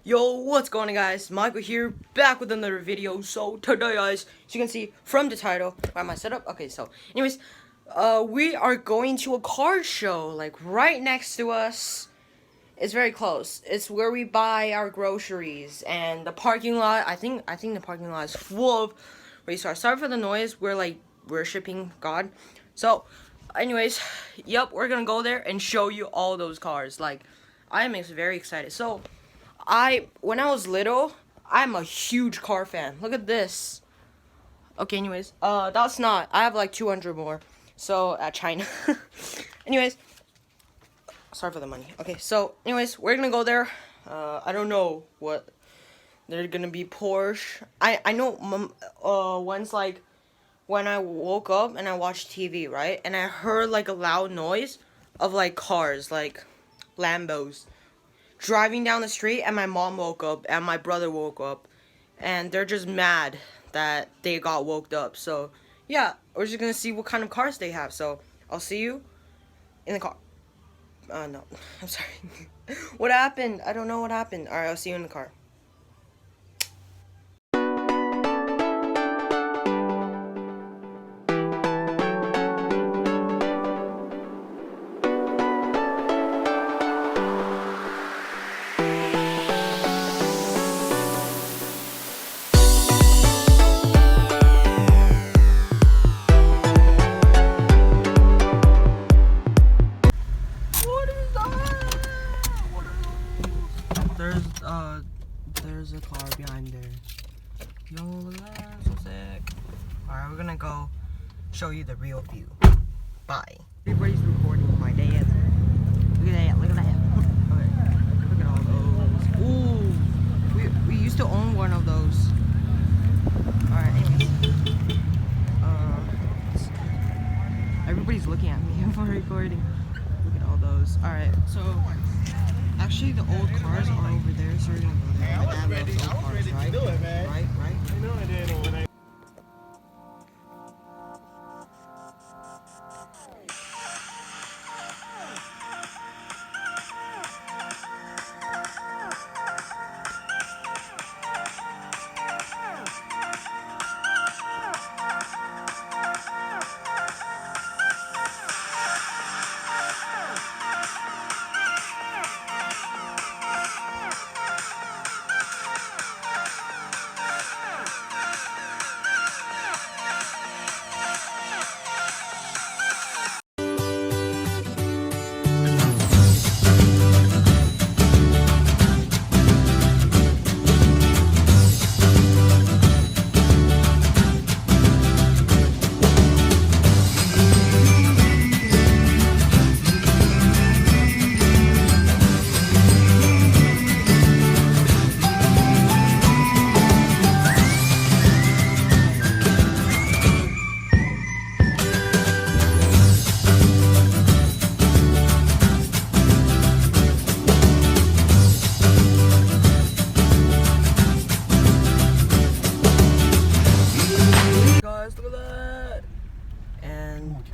Yo, what's going on, guys? Michael here, back with another video. So today, guys, as you can see from the title, why am I set up? Okay, so anyways, we are going to a car show, like right next to us. It's very close. It's where we buy our groceries, and the parking lot. I think the parking lot is full of race cars. Sorry for the noise. We're like worshiping God. So, anyways, yep, we're gonna go there and show you all those cars. Like, I am very excited. So. When I was little, I'm a huge car fan. Look at this. Okay, anyways, that's not. I have like 200 more. So, at China. Anyways, sorry for the money. Okay, so, anyways, we're gonna go there. I don't know what they're gonna be Porsche. I know, once, like, when I woke up and I watched TV, right? And I heard, like, a loud noise of, like, cars, like, Lambos. Driving down the street, and my mom woke up and my brother woke up, and they're just mad that they got woke up. So yeah, we're just gonna see what kind of cars they have. So I'll see you in the car. No, I'm sorry. What happened? I don't know what happened. All right, I'll see you in the car. There's a car behind there. Yo, look at that, so sick. Alright, we're gonna go show you the real view. Bye. Everybody's recording my dance. Look at that, look at that. Okay, look at all those. Ooh, we used to own one of those. Alright, anyways. Everybody's looking at me for recording. Look at all those. Alright, so actually the old cars are over there, so we're gonna go there. My dad loves old cars, right? Right? I know I did.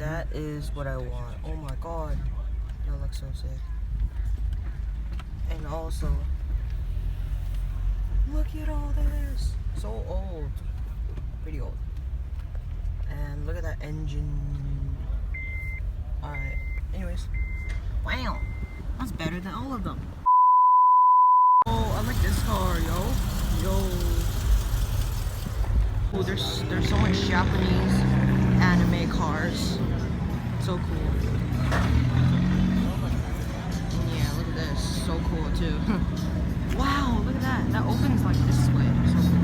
That is what I want. Oh my god, that looks so sick. And also, look at all this. So old, pretty old. And look at that engine. Alright, anyways. Wow, that's better than all of them. Oh, I like this car, yo. Oh, there's so much Japanese anime cars. So cool. Yeah, look at this. So cool too. Wow, look at that. That opens like this way. So cool.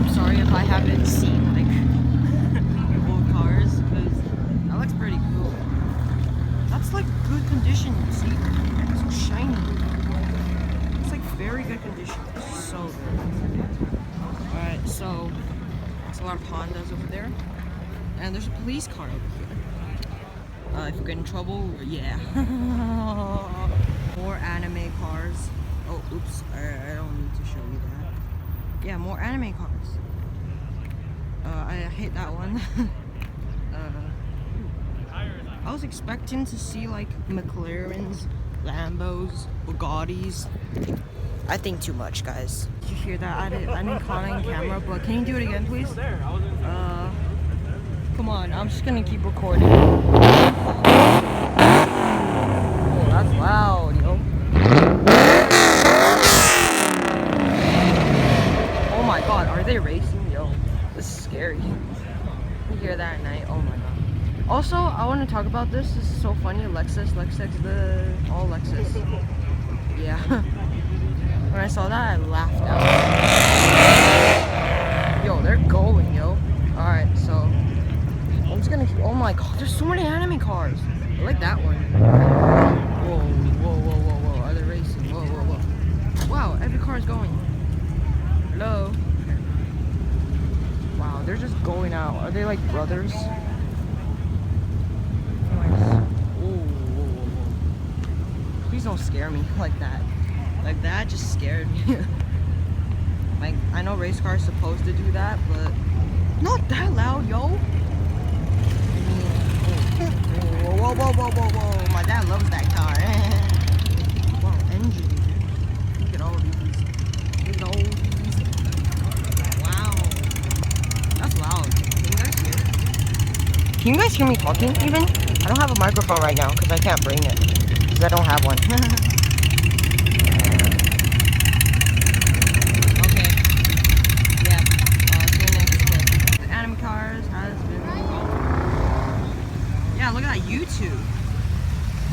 I'm sorry if I haven't seen like old cars, because that looks pretty cool. That's like good condition, see? It's so shiny. It's like very good condition. It's so good. Alright, so there's a lot of Hondas over there. And there's a police car over here. If you get in trouble, yeah. More anime cars. Oh, oops. I don't need to show you that. Yeah, more anime cars. I hate that one. I was expecting to see like McLarens Lambos, Bugattis. I think too much, guys. Did you hear that? I didn't caught it on camera, but can you do it again, please? Come on, I'm just gonna keep recording. Oh, that's loud, yo. Oh my god, are they racing? Yo, this is scary. You hear that at night? Oh my god. Also, I want to talk about this. This is so funny. Lexus, all Lexus. Yeah. When I saw that, I laughed out. Yo, they're going, yo. Alright, so I'm just gonna. Oh my god, there's so many anime cars. I like that one. Whoa, whoa, whoa, whoa, whoa. Are they racing? Whoa, whoa, whoa. Wow, every car is going. Hello. Wow, they're just going out. Are they like brothers? Please don't scare me like that. Like that just scared me. Like, I know race cars are supposed to do that, but not that loud, yo. Whoa, whoa, whoa, whoa, whoa, whoa. My dad loves that car. Wow, engine. Look at all these. Look at all these. Wow. That's loud. Can you guys hear it? Can you guys hear me talking even? I don't have a microphone right now because I can't bring it. Because I don't have one. Okay. Yeah. See you next clip. The anime cars has been... Yeah, look at that YouTube.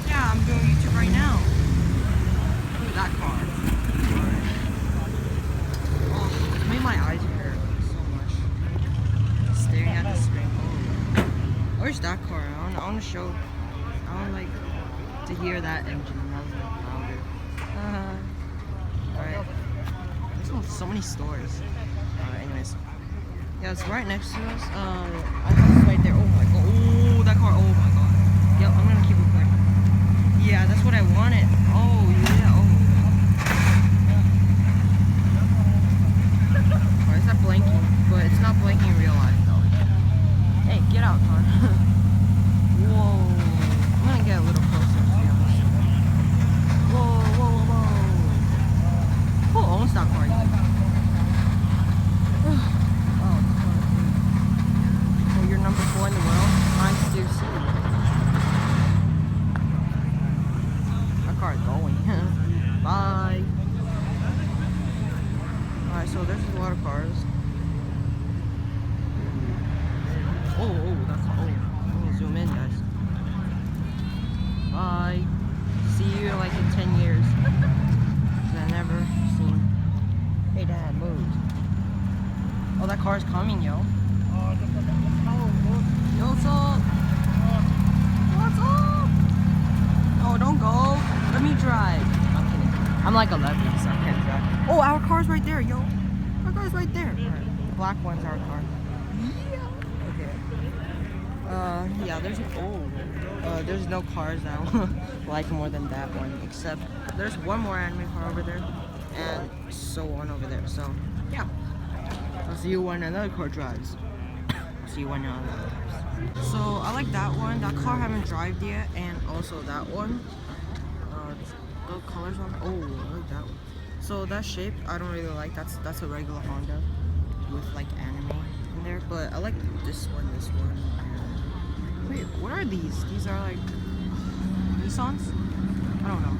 Yeah, I'm doing YouTube right now. Look at that car. Oh, it made my eyes hurt so much. Staring at the screen. Oh. Where's that car? I want to show... I want like to hear that engine. That was like louder. Alright. There's so many stores. Anyways. Yeah, it's right next to us. I have it right there. Oh my god. Oh, that car. Oh my god. Yep, I'm gonna keep recording. Yeah, that's what I wanted. Oh, yeah. Oh. Why is that blinking? But it's not blinking in real life, though. Hey, get out, car. Whoa. I'm gonna get a little closer, to be honest. Whoa, whoa, whoa. Who owns that car? Oh, you're number 4 in the world? Nice to see you. That car is going. Bye. Alright, so there's a lot of cars. Oh, that's car. Oh, zoom in, guys. Bye. See you like in 10 years. I've never seen. Hey, Dad, move. Oh, that car's coming, yo. Yo, what's up? What's up? Oh, don't go. Let me drive. I'm kidding. I'm like 11, so I can't drive. Oh, our car's right there, yo. Our car's right there. Right. The black one's our car. Yeah, there's no cars that I like more than that one, except there's one more anime car over there, and so on over there, so, yeah. I'll see you when another car drives. See you when another drives. So, I like that one. That car I haven't driven yet, and also that one. The colors on, oh, I like that one. So, that shape, I don't really like. That's a regular Honda with, like, anime in there, but I like this one. Wait, what are these? These are like Nissans? I don't know.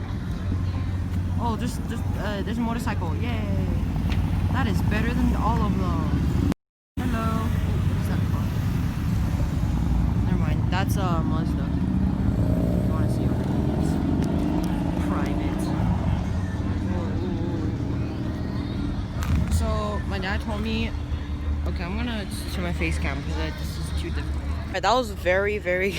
Oh, there's a motorcycle. Yay! That is better than all of them. Hello. What's that car? Never mind. That's a Mazda. If you want to see it. It's private. Whoa. So my dad told me. Okay, I'm gonna turn my face cam because this is too difficult. That was very, very...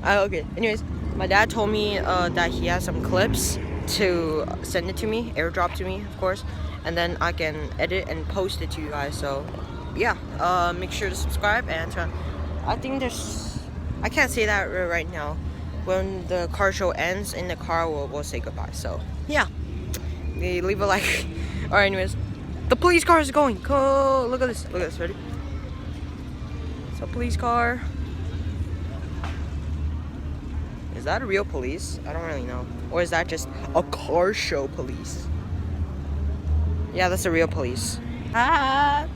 okay, anyways, my dad told me that he has some clips to send it to me, airdrop to me, of course, and then I can edit and post it to you guys, so, yeah, make sure to subscribe, and I think there's... I can't say that right now. When the car show ends, in the car, we'll say goodbye, so, yeah, leave a like. Alright, anyways, the police car is going, go, look at this, ready? A police car. Is that a real police? I don't really know. Or is that just a car show police? Yeah, that's a real police. Ah!